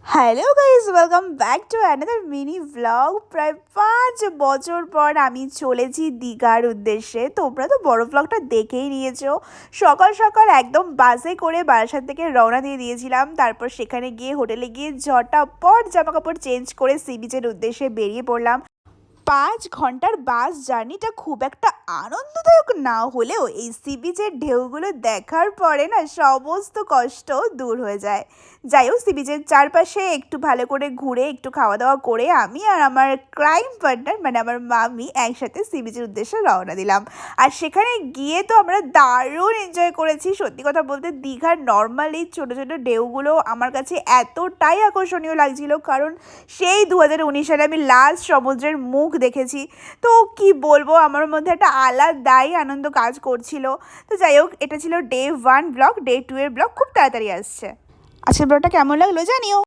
Hello guys, welcome back to another mini vlog. প্রায় 5 বছর পর আমি চলেছি দীঘার উদ্দেশ্যে। তোমরা তো বড় ভ্লগটা দেখেই নিয়েছো। সকাল সকাল একদম বাসে করে বারাসাত থেকে রওনা দিয়ে দিয়েছিলাম। তারপর সেখানে গিয়ে হোটেলে গিয়ে ঝটাপট জামা কাপড় চেঞ্জ করে সি বিচের উদ্দেশ্যে বেরিয়ে পড়লাম। 5 ঘন্টার বাস জার্নিটা খুব একটা আনন্দদায়ক না হলেও এই সি বিচের ঢেউগুলো দেখার পরে না সমস্ত কষ্ট দূর হয়ে যায়। যাই হোক, সি বিচের চারপাশে একটু ভালো করে ঘুরে একটু খাওয়া দাওয়া করে আমি আর আমার ক্রাইম পার্টনার মানে আমার মামি একসাথে সি বিচের উদ্দেশ্যে রওনা দিলাম। আর সেখানে গিয়ে তো আমরা দারুণ এনজয় করেছি। সত্যি কথা বলতে দীঘার নর্মালি ছোটো ছোটো ঢেউগুলো আমার কাছে এতটাই আকর্ষণীয় লাগছিল, কারণ সেই 2019 সালে আমি লাস্ট সমুদ্রের মুখ দেখেছি। তো কি বলবো, আমার মধ্যে একটা আলাদাই আনন্দ কাজ করছিল। তো যাই হোক, এটা ছিল ডে 1 ব্লগ। ডে 2 এর ব্লগ খুব তাড়াতাড়ি আসছে। আজকের ব্লগটা কেমন লাগলো জানিও।